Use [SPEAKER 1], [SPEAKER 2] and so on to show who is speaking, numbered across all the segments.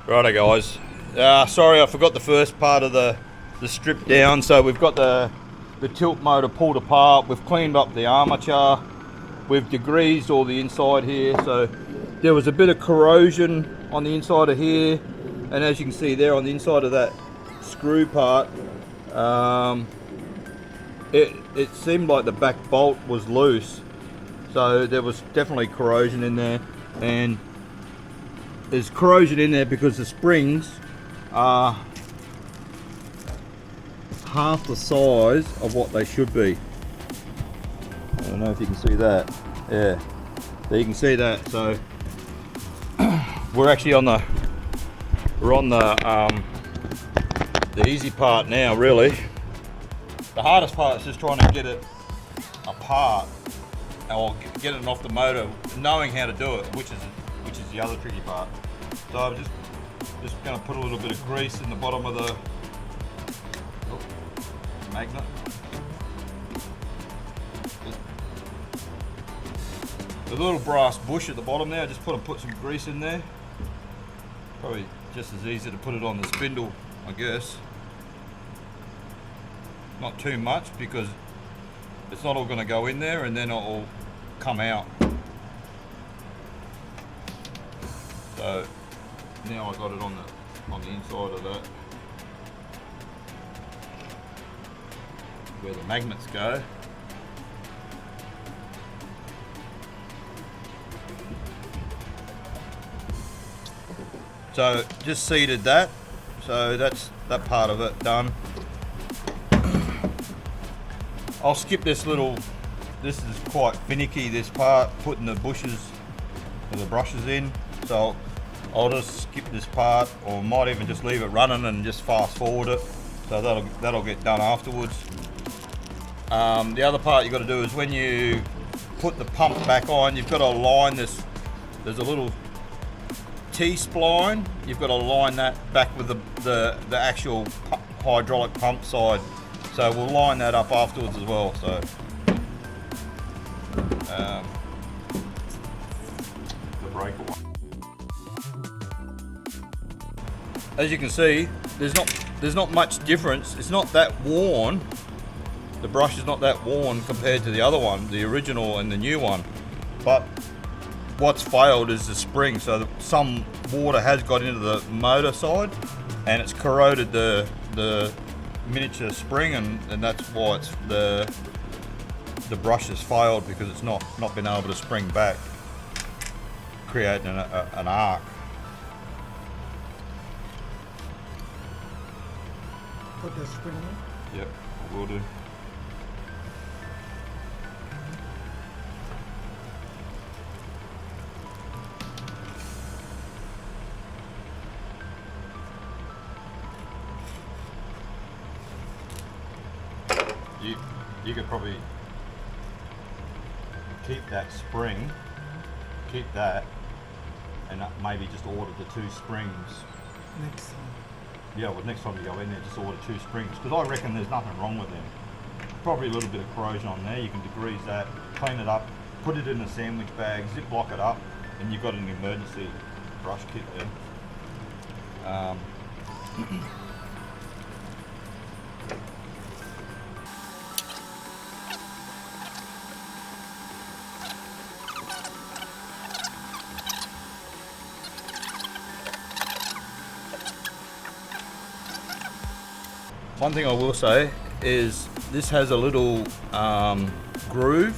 [SPEAKER 1] Righto guys, sorry I forgot the first part of the strip down. So we've got the tilt motor pulled apart, we've cleaned up the armature, we've degreased all the inside here. So there was a bit of corrosion on the inside of here, and as you can see there on the inside of that screw part, it seemed like the back bolt was loose, so there was definitely corrosion in there. And there's corrosion in there because the springs are half the size of what they should be. I don't know if you can see that. Yeah, there you can see that. So we're actually on the easy part now, really. The hardest part is just trying to get it apart or get it off the motor, knowing how to do it, which is the other tricky part. So I'm just going to put a little bit of grease in the bottom of the magnet. The little brass bush at the bottom there, I just put some grease in there. Probably just as easy to put it on the spindle, I guess. Not too much, because it's not all going to go in there and then it'll come out. So now I got it on the inside of that, where the magnets go. So just seated that, so that's that part of it done. I'll skip this is quite finicky, this part, putting the bushes or the brushes in. So I'll just skip this part, or might even just leave it running and just fast forward it. So that'll get done afterwards. The other part you've got to do is when you put the pump back on, you've got to align this. There's a little T-spline. You've got to align that back with the actual hydraulic pump side. So we'll line that up afterwards as well. So the breaker. As you can see, there's not much difference. It's not that worn. The brush is not that worn compared to the other one, the original and the new one. But what's failed is the spring. So some water has got into the motor side and it's corroded the miniature spring, and that's why it's the brush has failed, because it's not been able to spring back, creating an arc.
[SPEAKER 2] Put the spring in?
[SPEAKER 1] Yep, I will do. You could probably keep that spring, keep that, and maybe just order the 2 springs.
[SPEAKER 2] Next time.
[SPEAKER 1] Yeah, well, next time you go in there, just order 2 springs, because I reckon there's nothing wrong with them. Probably a little bit of corrosion on there. You can degrease that, clean it up, put it in a sandwich bag, zip lock it up, and you've got an emergency brush kit there. One thing I will say is this has a little groove,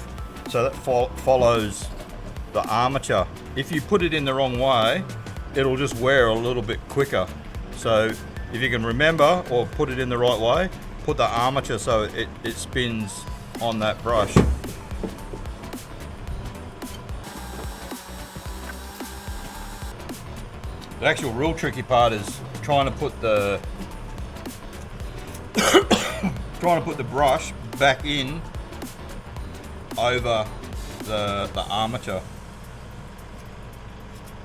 [SPEAKER 1] so that follows the armature. If you put it in the wrong way, it'll just wear a little bit quicker. So if you can remember, or put it in the right way, put the armature so it spins on that brush. The actual real tricky part is trying to put the brush back in over the armature,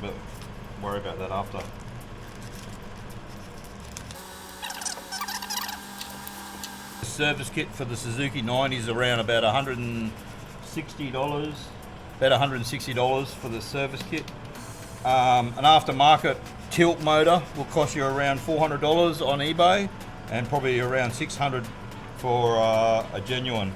[SPEAKER 1] but worry about that after. The service kit for the Suzuki 90 is around about $160, about $160 for the service kit. An aftermarket tilt motor will cost you around $400 on eBay, and probably around $600 for a genuine.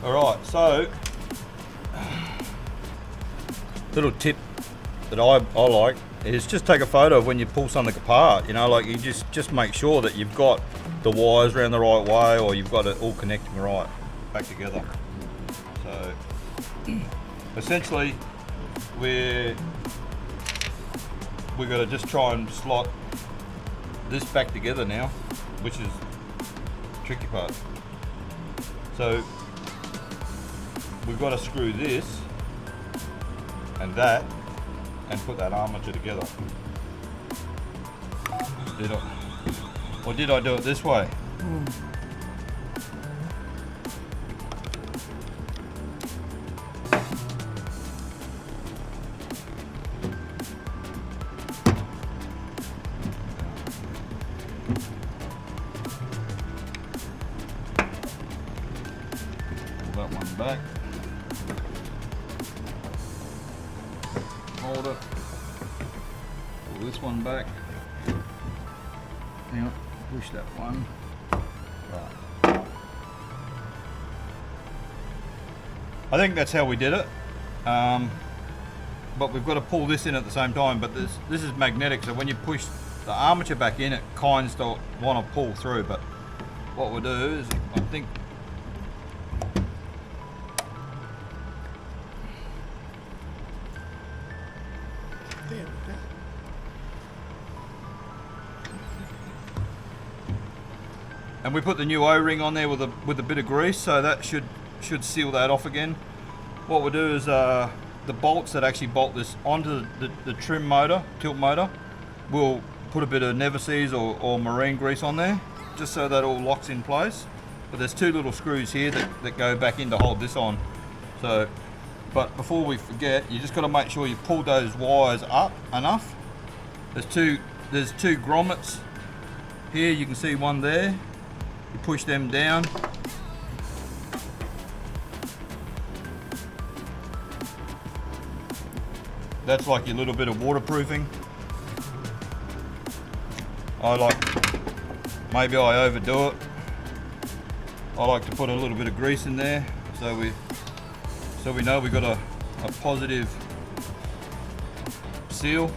[SPEAKER 1] Alright, so little tip that I like is just take a photo of when you pull something apart. You know, like you just make sure that you've got the wires around the right way, or you've got it all connecting right back together. So essentially we're got to just try and slot this back together now, which is the tricky part. So we've got to screw this and that and put that armature together. Did I do it this way? Pull that one back. Hold it. Pull this one back. Hang on, push that one. Right. I think that's how we did it. But we've got to pull this in at the same time. But this is magnetic, so when you push the armature back in, it kind of want to pull through. But what we'll do is, I think. And we put the new O-ring on there with a bit of grease, so that should seal that off again. What we'll do is the bolts that actually bolt this onto the trim motor, tilt motor, we'll put a bit of Never-Seez or marine grease on there, just so that all locks in place. But there's two little screws here that go back in to hold this on. So, but before we forget, you just got to make sure you pull those wires up enough. There's two grommets here. You can see one there. You push them down. That's like your little bit of waterproofing. Maybe I overdo it. I like to put a little bit of grease in there so we know we got a positive seal.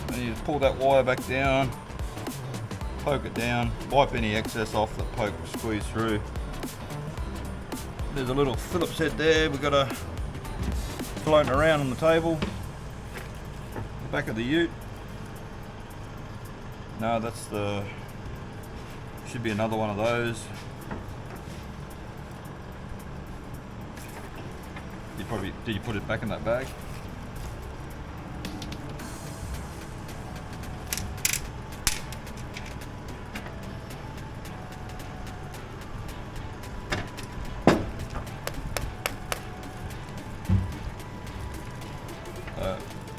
[SPEAKER 1] And you just pull that wire back down, poke it down, wipe any excess off that squeeze through. There's a little Phillips head there we've got a floating around on the table, the back of the ute. No, should be another one of those. Did you put it back in that bag?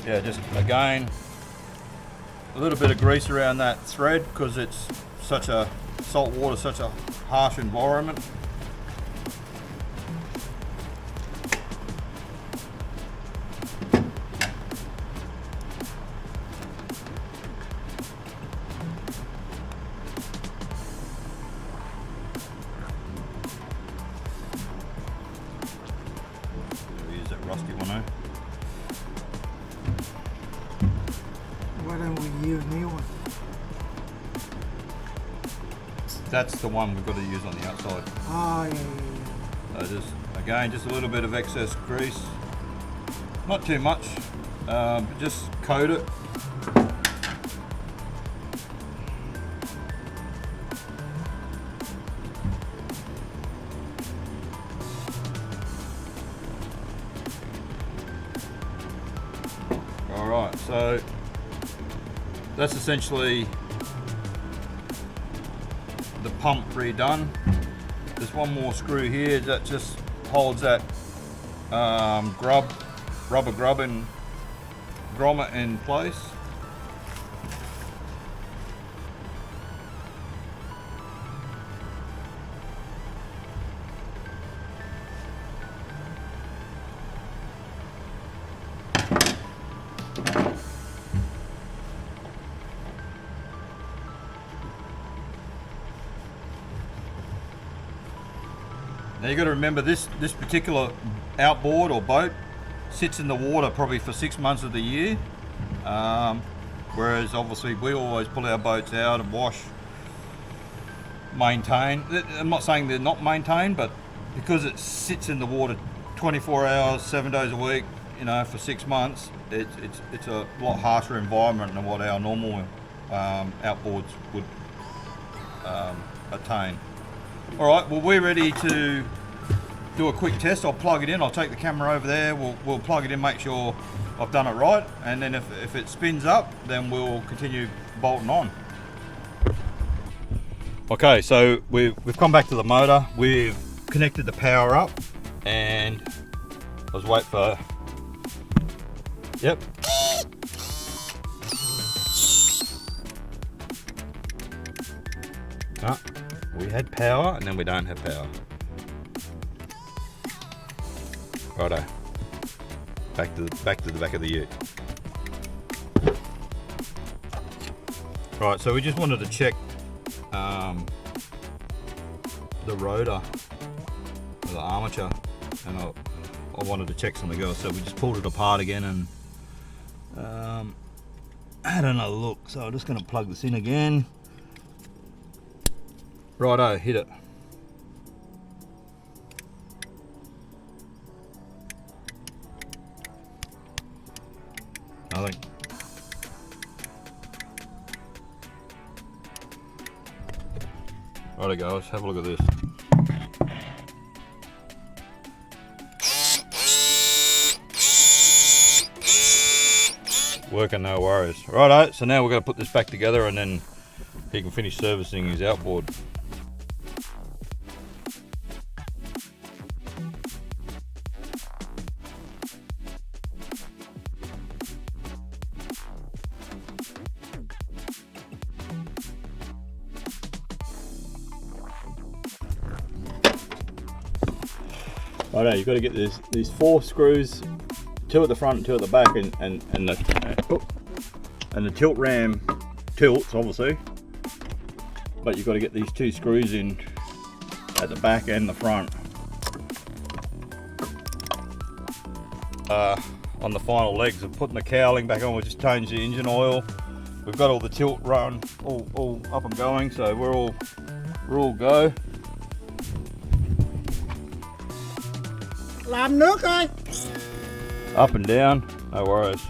[SPEAKER 1] Yeah, just again a little bit of grease around that thread because it's such a salt water, such a harsh environment. Use that rusty one now.
[SPEAKER 2] Why don't we use new one?
[SPEAKER 1] That's the one we've got to use on the outside.
[SPEAKER 2] Oh, yeah.
[SPEAKER 1] So just a little bit of excess grease. Not too much, but just coat it. Alright, so that's essentially the pump redone. There's one more screw here that just holds that rubber grubbing grommet in place. Now you got to remember this particular outboard or boat sits in the water probably for 6 months of the year, whereas obviously we always pull our boats out and wash, maintain. I'm not saying they're not maintained, but because it sits in the water 24 hours, 7 days a week, you know, for 6 months, it's a lot harsher environment than what our normal outboards would attain. All right, well, we're ready to do a quick test. I'll plug it in. I'll take the camera over there. We'll plug it in, make sure I've done it right, and then if it spins up, then we'll continue bolting on. Okay, so we've come back to the motor. We've connected the power up, and let's wait for. Yep. Ah, we had power, and then we don't have power. Righto. Back to the back of the ute. Right, so we just wanted to check the rotor or the armature, and I wanted to check something else, so we just pulled it apart again and had another look. So I'm just going to plug this in again. Righto, hit it. Nothing. Righto guys, have a look at this. Working, no worries. Righto, so now we're going to put this back together and then he can finish servicing his outboard. Righto, you've got to get these 4 screws, 2 at the front and 2 at the back, and the tilt ram tilts obviously, but you've got to get these 2 screws in at the back and the front. On the final legs of putting the cowling back on, we just changed the engine oil. We've got all the tilt run all up and going, so we're all go.
[SPEAKER 2] Làm nước ơi.
[SPEAKER 1] Up and down, no worries.